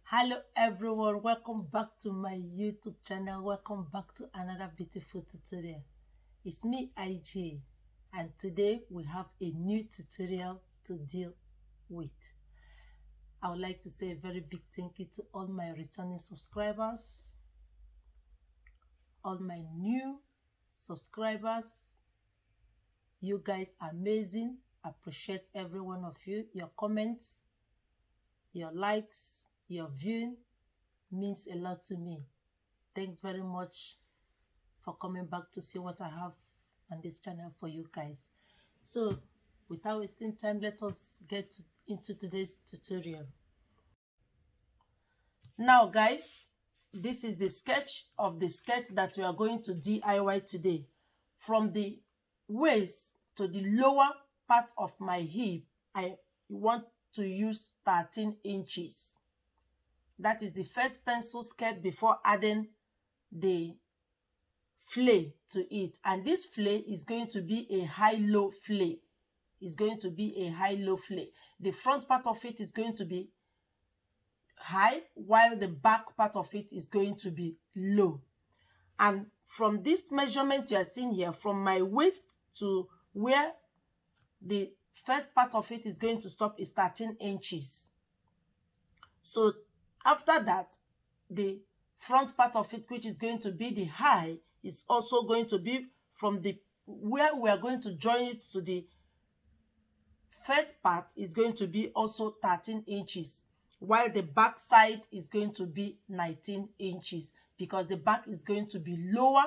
Hello everyone, welcome back to my YouTube channel. Welcome back to another beautiful tutorial. It's me IJ, and today we have a new tutorial to deal with. I would like to say a very big thank you to all my returning subscribers, all my new subscribers. You guys are amazing. I appreciate every one of you. Your comments, your likes, your viewing means a lot to me. Thanks very much for coming back to see what I have on this channel for you guys. So without wasting time, let us get into today's tutorial. Now guys, this is the sketch of the skirt that we are going to DIY today. From the waist to the lower part of my hip, I want to use 13 inches. That is the first pencil skirt before adding the flay to it. And this flay is going to be a high-low flay. It's going to be a high-low flay. The front part of it is going to be high, while the back part of it is going to be low. And from this measurement you are seeing here, from my waist to where the first part of it is going to stop, is 13 inches. So after that, the front part of it, which is going to be the high, is also going to be from the where we are going to join it to the first part is going to be also 13 inches, while the back side is going to be 19 inches, because the back is going to be lower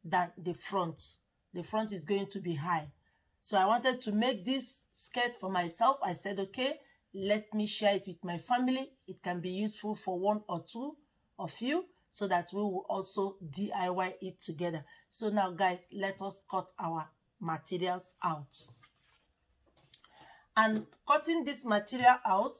than the front. The front is going to be high. So I wanted to make this skirt for myself. I said, okay, let me share it with my family. It can be useful for one or two of you, so that we will also DIY it together. So now guys, let us cut our materials out. And cutting this material out,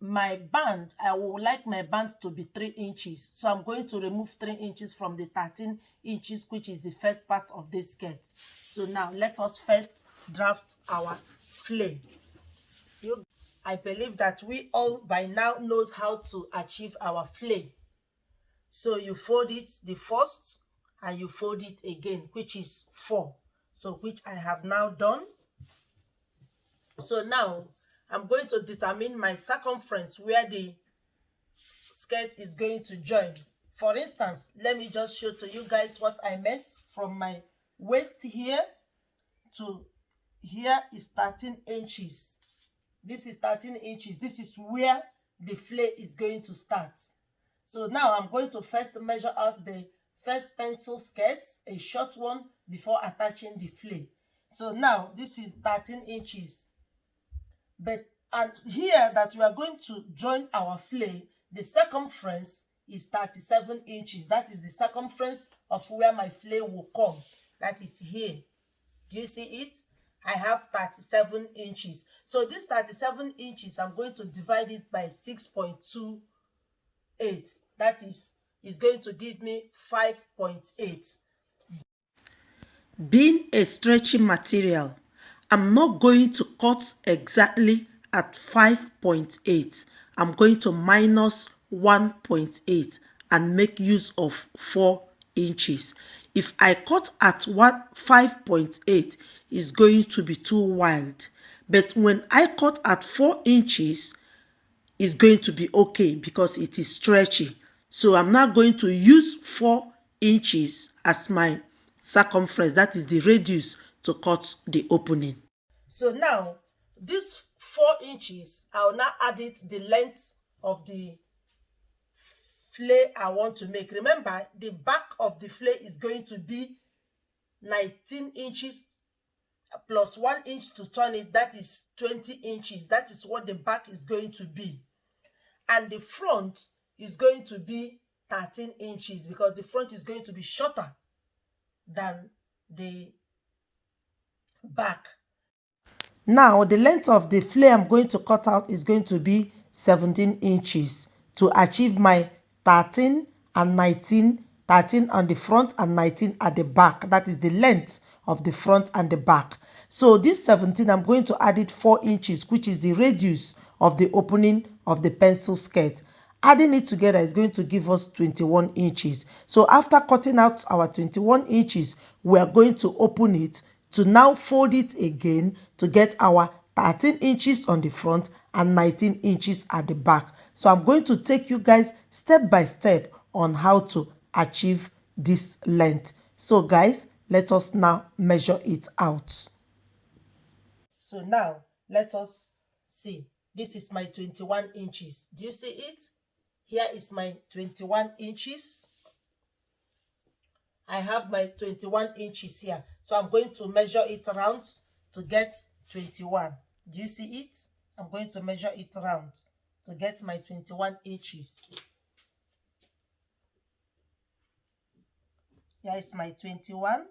my band, I would like my band to be 3 inches. So I'm going to remove 3 inches from the 13 inches, which is the first part of this skirt. So now let us first draft our flay. I believe that we all by now knows how to achieve our flay. So you fold it the first and you fold it again, which is 4. So which I have now done. So now I'm going to determine my circumference where the skirt is going to join. For instance, let me just show to you guys what I meant. From my waist here to here is 13 inches. This is 13 inches. This is where the flay is going to start. So now I'm going to first measure out the first pencil skirt, a short one, before attaching the flay. So now this is 13 inches. And here that we are going to join our flay, the circumference is 37 inches. That is the circumference of where my flay will come. That is here. Do you see it? I have 37 inches. So this 37 inches, I'm going to divide it by 6.28. That is going to give me 5.8. Being a stretchy material, I'm not going to cut exactly at 5.8. I'm going to minus 1.8 and make use of 4 inches. If I cut at 5.8, it's going to be too wide. But when I cut at 4 inches, it's going to be okay because it is stretchy. So I'm not going to use 4 inches as my circumference, that is the radius, to cut the opening. So now this 4 inches, I'll now add it the length of the flay I want to make. Remember, the back of the flay is going to be 19 inches plus 1 inch to turn it. That is 20 inches. That is what the back is going to be. And the front is going to be 13 inches because the front is going to be shorter than the back. Now, the length of the flay I'm going to cut out is going to be 17 inches to achieve my 13 and 19, 13 on the front and 19 at the back. That is the length of the front and the back. So this 17, I'm going to add it 4 inches, which is the radius of the opening of the pencil skirt. Adding it together is going to give us 21 inches. So after cutting out our 21 inches, we are going to open it to now fold it again to get our 13 inches on the front and 19 inches at the back. So I'm going to take you guys step by step on how to achieve this length. So guys, let us now measure it out. So now let us see. This is my 21 inches. Do you see it? Here is my 21 inches. I have my 21 inches here. So I'm going to measure it around to get 21. Do you see it? I'm going to measure it around to get my 21 inches. Here is my 21.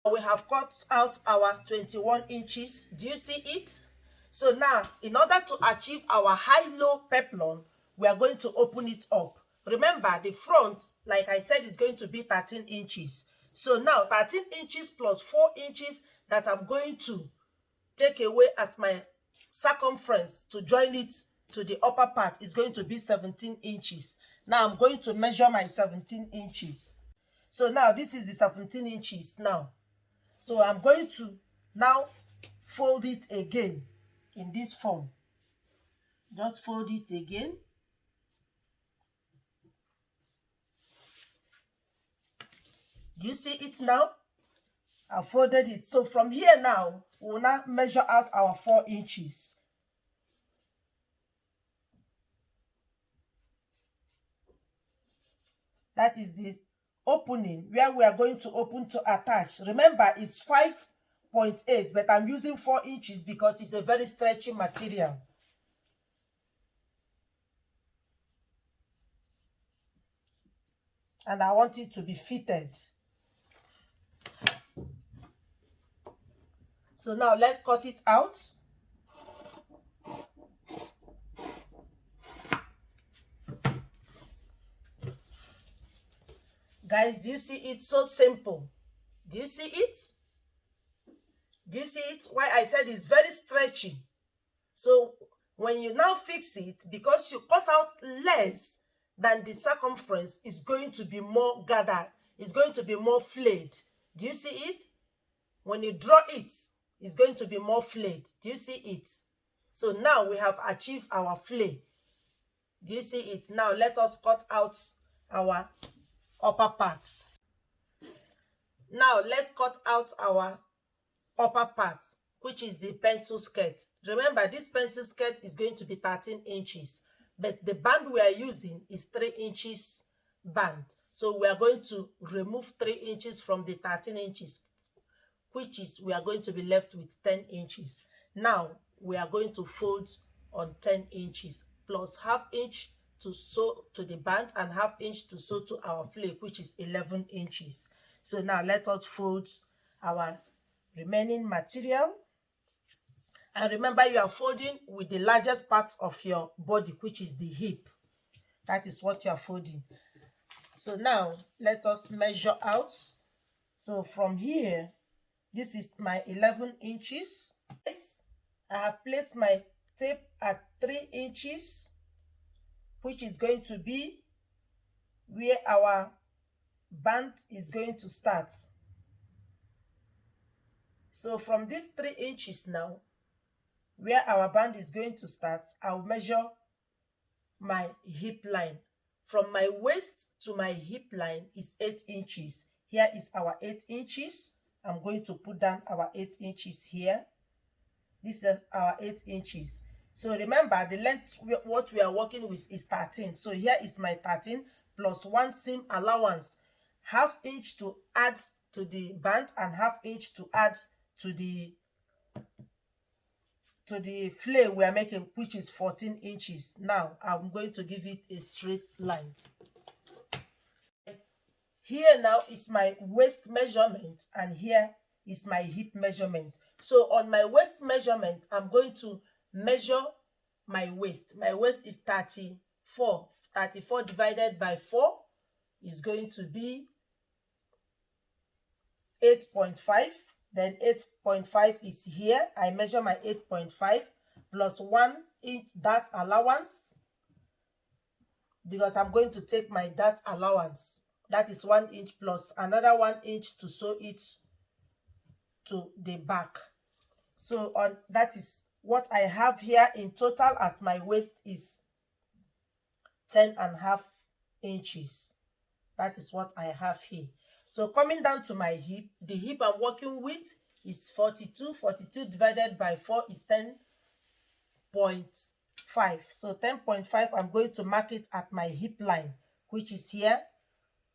We have cut out our 21 inches. Do you see it? So now, in order to achieve our high-low peplon, we are going to open it up. Remember, the front, like I said, is going to be 13 inches. So now, 13 inches plus 4 inches that I'm going to take away as my circumference to join it to the upper part is going to be 17 inches. Now, I'm going to measure my 17 inches. So now, this is the 17 inches now. So I'm going to now fold it again in this form. Just fold it again. Do you see it now? I folded it. So from here now, we'll now measure out our 4 inches. That is the opening where we are going to open to attach. Remember, it's 5.8, but I'm using 4 inches because it's a very stretchy material. And I want it to be fitted. So now let's cut it out. Guys, do you see it? So simple. Do you see it? Do you see it? Why I said it's very stretchy. So when you now fix it, because you cut out less than the circumference, is going to be more gathered. It's going to be more flayed. Do you see it? When you draw it, it's going to be more flayed. Do you see it? So now we have achieved our flay. Do you see it? Now let us cut out our upper part. Now let's cut out our upper part, which is the pencil skirt. Remember, this pencil skirt is going to be 13 inches, but the band we are using is 3 inches band. So we are going to remove 3 inches from the 13 inches, which is we are going to be left with 10 inches. Now we are going to fold on 10 inches plus ½ inch to sew to the band and ½ inch to sew to our flake, which is 11 inches. So now let us fold our remaining material. And remember, you are folding with the largest part of your body, which is the hip. That is what you are folding. So now let us measure out. So from here, this is my 11 inches. I have placed my tape at 3 inches, which is going to be where our band is going to start. So from this 3 inches now, where our band is going to start, I'll measure my hip line. From my waist to my hip line is 8 inches. Here is our 8 inches. I'm going to put down our 8 inches here. This is our 8 inches. So remember, the length what we are working with is 13. So here is my 13 plus 1 seam allowance, ½ inch to add to the band and ½ inch to add to the flare we are making, which is 14 inches. Now I'm going to give it a straight line. Here now is my waist measurement and here is my hip measurement. So on my waist measurement, I'm going to measure my waist. My waist is 34 34 divided by 4 is going to be 8.5. Then 8.5 is here. I measure my 8.5 plus 1 inch dart allowance, because I'm going to take my dart allowance. That is 1 inch plus another 1 inch to sew it to the back. So that is what I have here in total, as my waist is 10.5 inches. That is what I have here. So coming down to my hip, the hip I'm working with is 42. 42 divided by 4 is 10.5. So 10.5, I'm going to mark it at my hip line, which is here.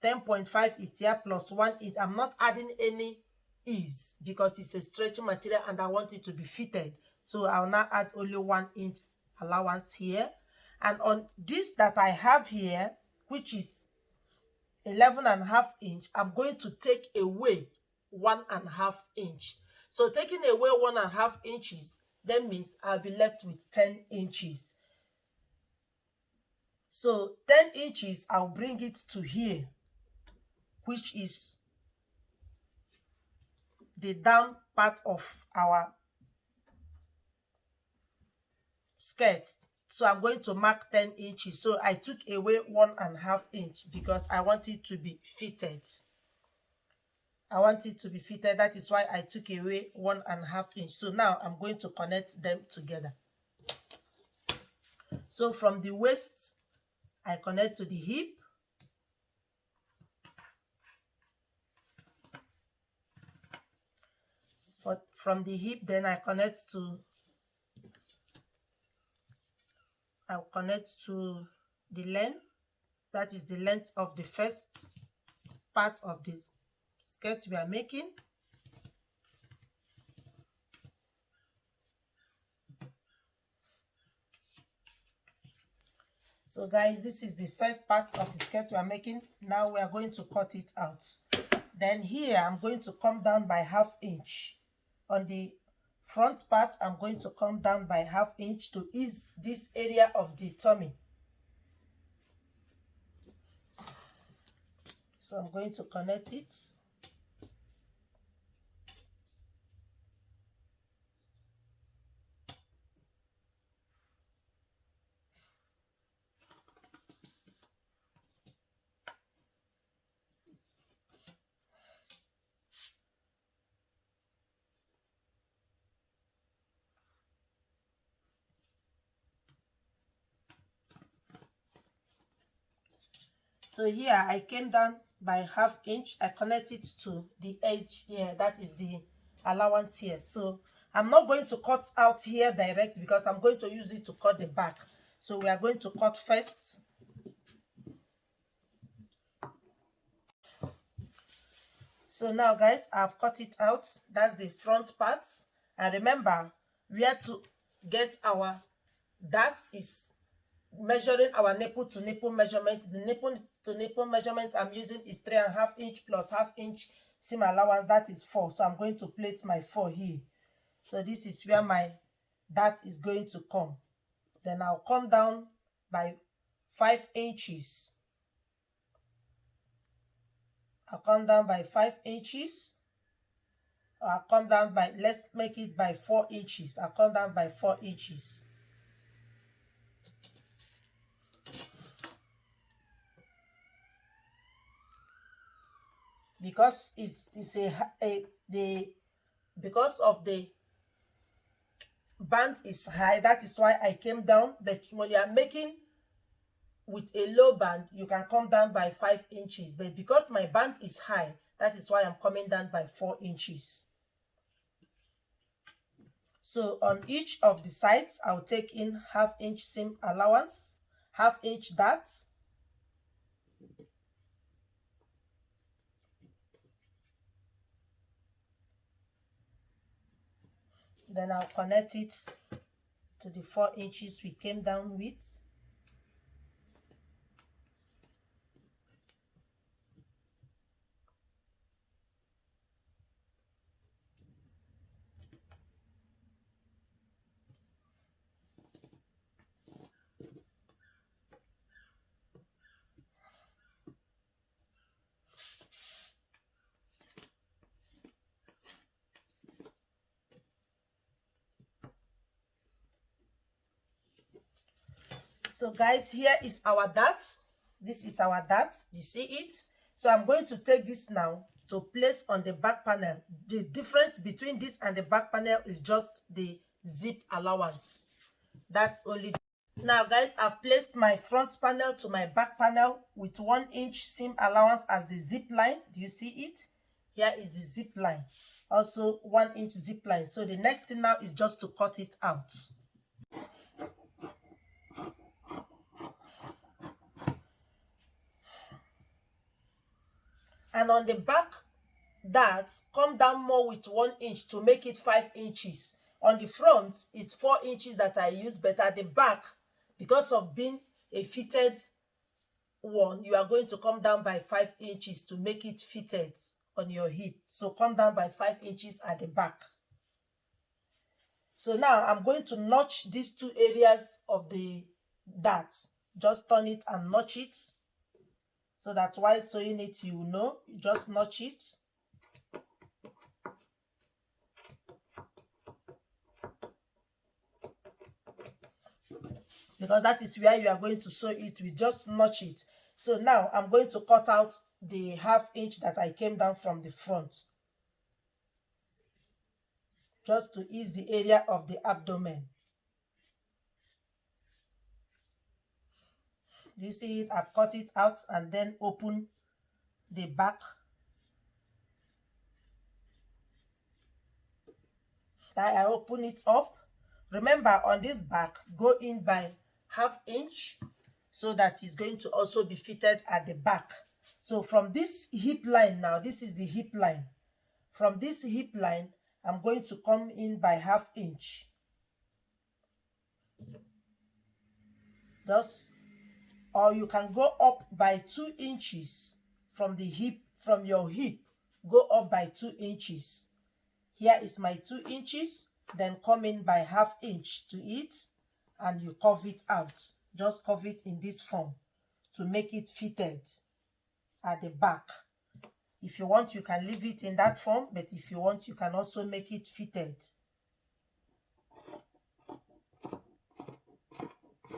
10.5 is here plus 1 is, I'm not adding any ease because it's a stretchy material and I want it to be fitted. So I'll now add only 1 inch allowance here. And on this that I have here, which is 11.5 inch, I'm going to take away 1.5 inch. So taking away 1.5 inches, that means I'll be left with 10 inches. So 10 inches, I'll bring it to here, which is the down part of our skirt. So I'm going to mark 10 inches. So I took away 1.5 inch because I want it to be fitted. I want it to be fitted. That is why I took away 1.5 inch. So now I'm going to connect them together. So from the waist, I connect to the hip. From the hip, then I'll connect to the length. That is the length of the first part of the skirt we are making. So guys, this is the first part of the skirt we are making. Now we are going to cut it out. Then here I'm going to come down by 1/2 inch. On the front part, I'm going to come down by 1/2 inch to ease this area of the tummy. So I'm going to connect it. So here I came down by 1/2 inch. I connect it to the edge here. That is the allowance here. So I'm not going to cut out here direct because I'm going to use it to cut the back. So we are going to cut first. So now guys, I've cut it out. That's the front part. And remember, where to get our dart is measuring our nipple to nipple measurement. The nipple to nipple measurement I'm using is 3.5 inch plus 1/2 inch seam allowance. That is 4. So I'm going to place my 4 here. So this is where my dart is going to come. Then I'll come down by 5 inches. I'll come down by 5 inches. I'll come down by, let's make it by 4 inches. I'll come down by 4 inches. Because because of the band is high, that is why I came down. But when you are making with a low band, you can come down by 5 inches. But because my band is high, that is why I'm coming down by 4 inches. So on each of the sides, I'll take in 1/2 inch seam allowance, 1/2 inch darts. Then I'll connect it to the 4 inches we came down with. So guys, here is our dart. This is our dart. Do you see it? So I'm going to take this now to place on the back panel. The difference between this and the back panel is just the zip allowance. That's only. Now guys, I've placed my front panel to my back panel with 1 inch seam allowance as the zip line. Do you see it? Here is the zip line. Also 1 inch zip line. So the next thing now is just to cut it out. And on the back, that come down more with 1 inch to make it 5 inches. On the front is 4 inches that I use, but at the back, because of being a fitted one, you are going to come down by 5 inches to make it fitted on your hip. So come down by 5 inches at the back. So now I'm going to notch these 2 areas of the dart. Just turn it and notch it. So that while sewing it, you know, you just notch it. Because that is where you are going to sew it, we just notch it. So now I'm going to cut out the ½ inch that I came down from the front, just to ease the area of the abdomen. Do you see it? I've cut it out and then open the back. Then I open it up. Remember, on this back, go in by ½ inch so that it's going to also be fitted at the back. So from this hip line now, this is the hip line. From this hip line, I'm going to come in by ½ inch. Just, or you can go up by 2 inches from the hip, from your hip, go up by 2 inches. Here is my 2 inches, then come in by ½ inch to it, and you curve it out. Just curve it in this form to make it fitted at the back. If you want, you can leave it in that form, but if you want, you can also make it fitted.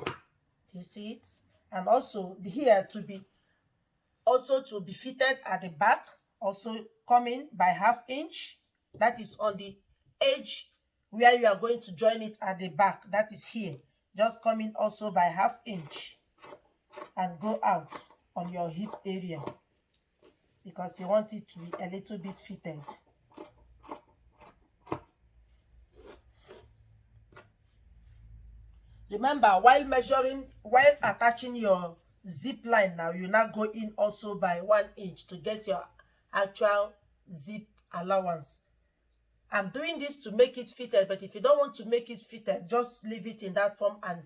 Do you see it? And also here to be fitted at the back, also come in by ½ inch. That is on the edge where you are going to join it at the back. That is here. Just come in also by ½ inch and go out on your hip area, because you want it to be a little bit fitted. Remember, while attaching your zip line now, you now go in also by 1 inch to get your actual zip allowance. I'm doing this to make it fitted, but if you don't want to make it fitted, just leave it in that form and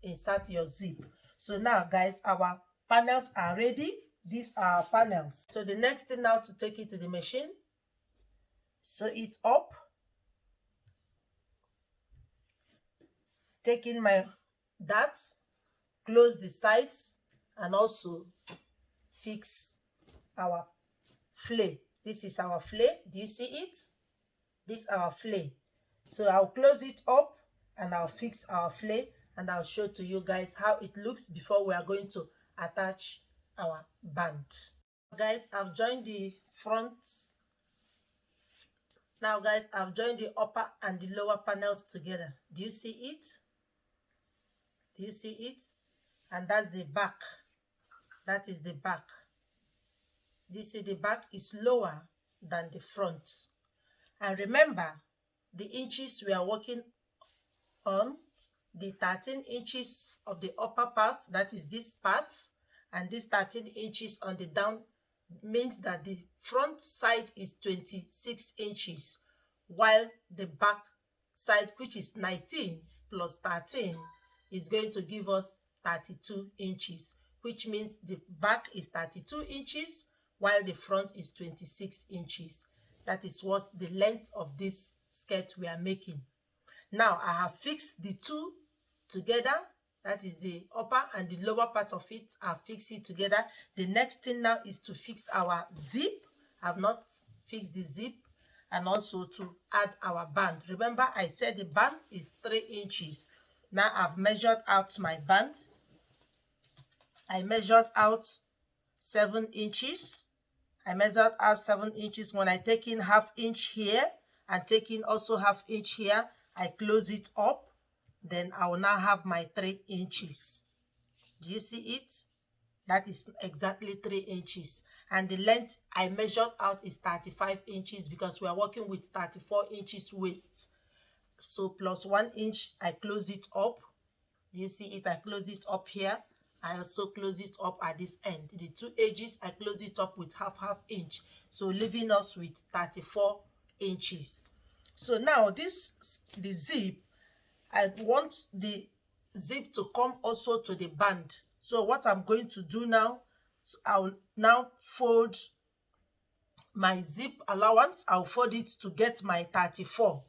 insert your zip. So now guys, our panels are ready. These are our panels. So the next thing now, to take it to the machine, sew it up, take in my darts, close the sides, and also fix our flay. This is our flay. Do you see it? This is our flay. So I'll close it up and I'll fix our flay, and I'll show to you guys how it looks before we are going to attach our band. Guys, I've joined the front. Now guys, I've joined the upper and the lower panels together. Do you see it? Do you see it? And that's the back. That is the back. Do you see the back is lower than the front? And remember, the inches we are working on, the 13 inches of the upper part, that is this part, and this 13 inches on the down, means that the front side is 26 inches, while the back side, which is 19 plus 13, is going to give us 32 inches, which means the back is 32 inches, while the front is 26 inches. That is what the length of this skirt we are making. Now I have fixed the two together. That is the upper and the lower part of it. I've fixed it together. The next thing now is to fix our zip. I've not fixed the zip, and also to add our band. Remember, I said the band is 3 inches. Now I've measured out my band. I measured out 7 inches. I measured out 7 inches. When I take in ½ inch here and take in also ½ inch here, I close it up. Then I will now have my 3 inches. Do you see it? That is exactly 3 inches. And the length I measured out is 35 inches because we are working with 34 inches waist. So plus 1 inch, I close it up. Do you see it? I close it up here. I also close it up at this end. The 2 edges, I close it up with ½ inch. So leaving us with 34 inches. So now the zip, I want the zip to come also to the band. So what I'm going to do now, so I'll now fold my zip allowance. I'll fold it to get my 34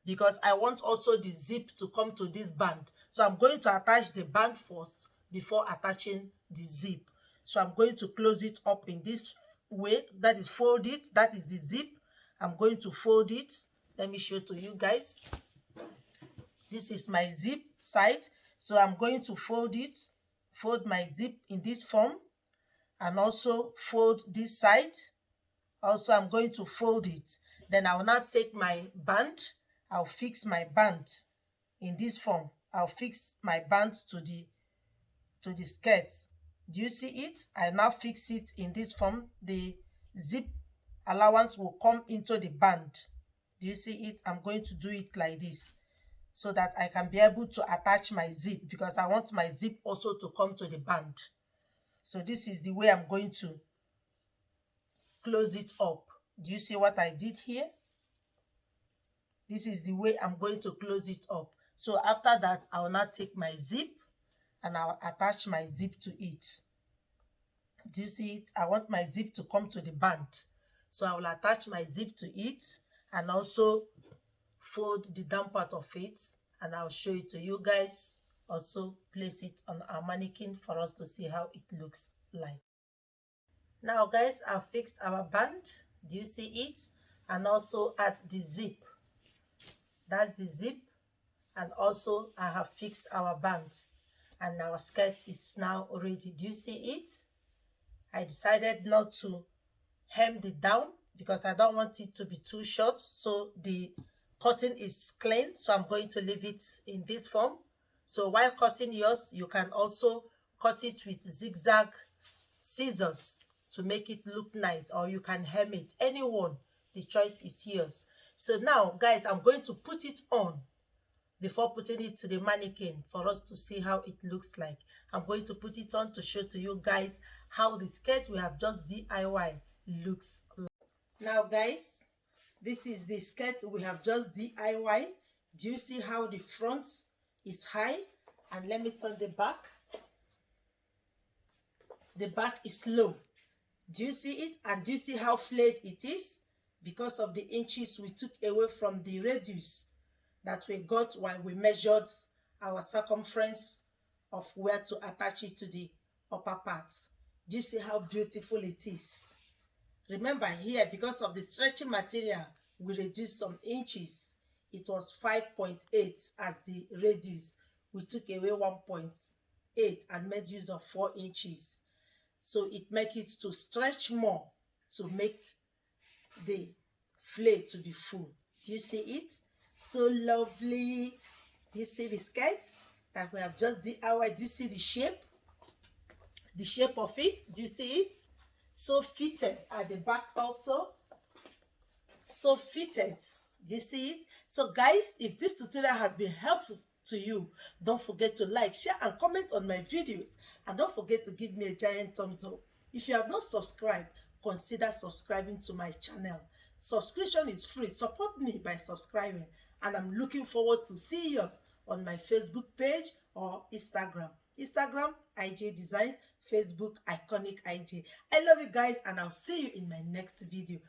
because I want also the zip to come to this band. So I'm going to attach the band first before attaching the zip. So I'm going to close it up in this way. That is fold it. That is the zip. I'm going to fold it. Let me show to you guys. This is my zip side. So I'm going to fold it. Fold my zip in this form. And also fold this side. Also, I'm going to fold it. Then I will now take my band. I'll fix my band in this form. I'll fix my band to the skirt. Do you see it? I now fix it in this form. The zip allowance will come into the band. Do you see it? I'm going to do it like this so that I can be able to attach my zip because I want my zip also to come to the band. So this is the way I'm going to close it up. Do you see what I did here? This is the way I'm going to close it up. So after that, I will now take my zip and I'll attach my zip to it. Do you see it? I want my zip to come to the band. So I will attach my zip to it and also fold the down part of it, and I'll show it to you guys. Also place it on our mannequin for us to see how it looks like. Now guys, I've fixed our band. Do you see it? And also at the zip. That's the zip. And also I have fixed our band. And our skirt is now ready. Do you see it? I decided not to hem the down because I don't want it to be too short. So the cutting is clean. So I'm going to leave it in this form. So while cutting yours, you can also cut it with zigzag scissors to make it look nice, or you can hem it. Anyone, the choice is yours. So now guys, I'm going to put it on before putting it to the mannequin for us to see how it looks like. I'm going to put it on to show to you guys how the skirt we have just DIY looks like. Now guys, this is the skirt we have just DIY. Do you see how the front is high? And let me turn the back. The back is low. Do you see it? And do you see how flayed it is? Because of the inches we took away from the radius that we got while we measured our circumference of where to attach it to the upper part. Do you see how beautiful it is? Remember here, because of the stretching material, we reduced some inches. It was 5.8 as the radius. We took away 1.8 and made use of 4 inches. So it makes it to stretch more to make the flay to be full. Do you see it? So lovely. Do you see the skirt that we have just DIY? Do you see the shape? The shape of it? Do you see it? So fitted at the back also. So fitted. Do you see it? So guys, if this tutorial has been helpful to you, don't forget to like, share and comment on my videos, and don't forget to give me a giant thumbs up. If you have not subscribed, consider subscribing to my channel. Subscription is free. Support me by subscribing, and I'm looking forward to see you on my Facebook page or Instagram. Instagram IJ Designs, Facebook Iconic IJ. I love you guys, and I'll see you in my next video.